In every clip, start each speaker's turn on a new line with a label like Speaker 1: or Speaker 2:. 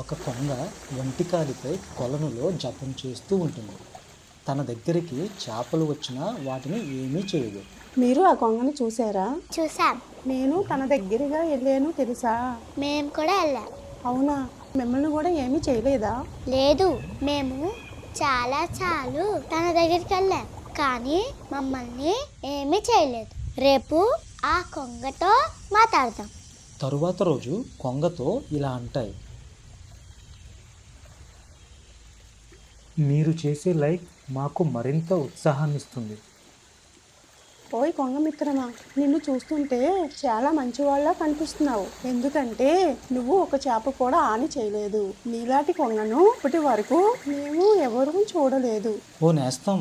Speaker 1: ఒక కొంగ ఒంటికాలిపై కొలనులో జపం చేస్తూ ఉంటుంది. తన దగ్గరికి చేపలు వచ్చినా వాటిని ఏమీ చేయదు.
Speaker 2: మీరు ఆ కొంగని చూసారా?
Speaker 3: చూసాం.
Speaker 2: నేను తన దగ్గరగా వెళ్ళాను తెలుసా?
Speaker 3: మేము కూడా వెళ్ళాం.
Speaker 2: అవునా? మిమ్మల్ని కూడా ఏమీ చేయలేదా?
Speaker 3: లేదు, మేము చాలాసార్లు తన దగ్గరికి వెళ్ళాం, కానీ మమ్మల్ని ఏమీ చేయలేదు. రేపు ఆ కొంగతో మాట్లాడదాం.
Speaker 1: తరువాత రోజు కొంగతో ఇలా అంటాయి, మీరు చేసే లైక్ మాకు మరింత ఉత్సాహాన్నిస్తుంది.
Speaker 2: ఓయ్ కొంగ మిత్రమా, నిన్ను చూస్తుంటే చాలా మంచివాళ్ళ కనిపిస్తున్నావు. ఎందుకంటే నువ్వు ఒక చేప కూడా హాని చేయలేదు. నీలాంటి కొంగను ఇప్పటి వరకు మేము ఎవరూ చూడలేదు.
Speaker 1: ఓ నేస్తం,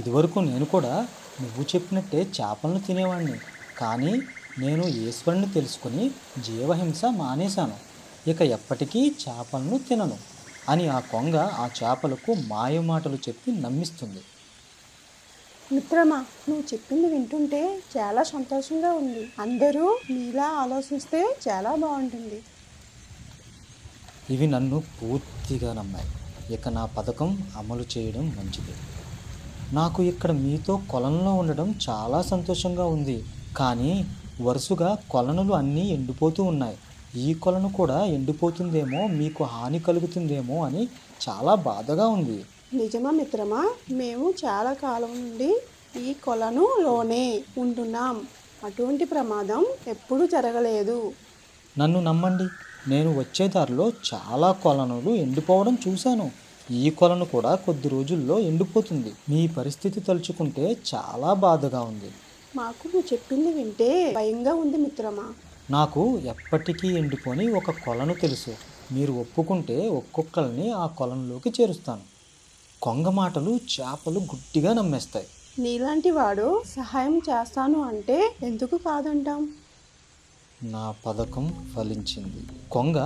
Speaker 1: ఇదివరకు నేను కూడా నువ్వు చెప్పినట్టే చేపలను తినేవాడిని. కానీ నేను ఈశ్వరుని తెలుసుకుని జీవహింస మానేశాను. ఇక ఎప్పటికీ చేపలను తినను అని ఆ కొంగ ఆ చేపలకు మాయమాటలు చెప్పి నమ్మిస్తుంది.
Speaker 2: మిత్రమా, నువ్వు చెప్పింది వింటుంటే చాలా సంతోషంగా ఉంది. అందరూ నీలా ఆలోచిస్తే చాలా బాగుంటుంది.
Speaker 1: ఇవి నన్ను పూర్తిగా నమ్మాయి. ఇక నా పథకం అమలు చేయడం మంచిది. నాకు ఇక్కడ మీతో కొలనులో ఉండడం చాలా సంతోషంగా ఉంది. కానీ వరుసగా కొలనులు అన్నీ ఎండిపోతూ ఉన్నాయి. ఈ కొలను కూడా ఎండిపోతుందేమో, మీకు హాని కలుగుతుందేమో అని చాలా బాధగా ఉంది.
Speaker 2: నిజమా మిత్రమా? మేము చాలా కాలం నుండి ఈ కొలనులోనే ఉంటున్నాం. అటువంటి ప్రమాదం ఎప్పుడూ జరగలేదు.
Speaker 1: నన్ను నమ్మండి, నేను వచ్చే దారిలో చాలా కొలనులు ఎండిపోవడం చూశాను. ఈ కొలను కూడా కొద్ది రోజుల్లో ఎండిపోతుంది. మీ పరిస్థితి తలుచుకుంటే చాలా బాధగా ఉంది.
Speaker 2: మాకు నువ్వు చెప్పింది వింటే భయంగా ఉంది మిత్రమా.
Speaker 1: నాకు ఎప్పటికీ ఎండిపోని ఒక కొలను తెలుసు. మీరు ఒప్పుకుంటే ఒక్కొక్కరిని ఆ కొలనులోకి చేరుస్తాను. కొంగ మాటలు చేపలు గుడ్డిగా నమ్మేస్తాయి.
Speaker 2: నీలాంటి వాడు సహాయం చేస్తాను అంటే ఎందుకు కాదంటాం?
Speaker 1: నా పథకం ఫలించింది. కొంగ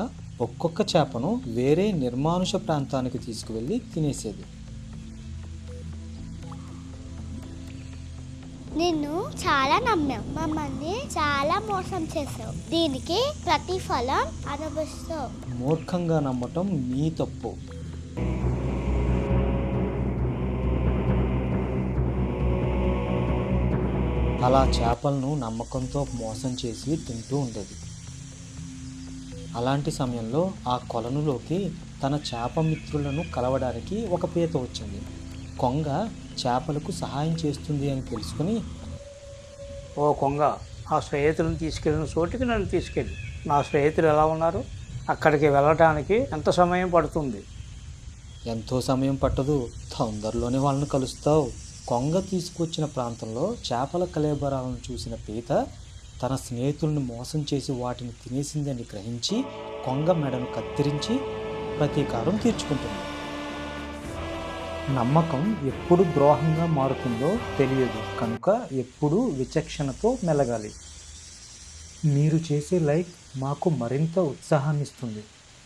Speaker 1: ఒక్కొక్క చేపను వేరే నిర్మానుష ప్రాంతానికి తీసుకువెళ్ళి తినేసేది.
Speaker 3: నిన్ను చాలా నమ్మాం, మమ్మల్ని చాలా మోసం చేసావు. దీనికి ప్రతిఫలం అనుభవిస్తావు.
Speaker 1: మూర్ఖంగా నమ్మటం మీ తప్పు. అలా చేపలను నమ్మకంతో మోసం చేసి తింటూ ఉండేది. అలాంటి సమయంలో ఆ కొలనులోకి తన చేప మిత్రులను కలవడానికి ఒక పీత వచ్చింది. కొంగ చేపలకు సహాయం చేస్తుంది అని తెలుసుకుని,
Speaker 4: ఓ కొంగ, ఆ స్నేహితులను తీసుకెళ్ళిన చోటికి నన్ను తీసుకెళ్ళి. నా స్నేహితులు ఎలా ఉన్నారు? అక్కడికి వెళ్ళటానికి ఎంత సమయం పడుతుంది?
Speaker 1: ఎంతో సమయం పట్టదు, తొందరలోనే వాళ్ళని కలుస్తావు. కొంగ తీసుకొచ్చిన ప్రాంతంలో చేపల కళేబరాలను చూసిన పీత తన స్నేహితులను మోసం చేసి వాటిని తినేసిందని గ్రహించి కొంగ మెడను కత్తిరించి ప్రతీకారం తీర్చుకుంటుంది. నమ్మకం ఎప్పుడు ద్రోహంగా మారుతుందో తెలియదు, కనుక ఎప్పుడూ విచక్షణతో మెలగాలి. మీరు చేసే లైక్ మాకు మరింత ఉత్సాహాన్నిస్తుంది.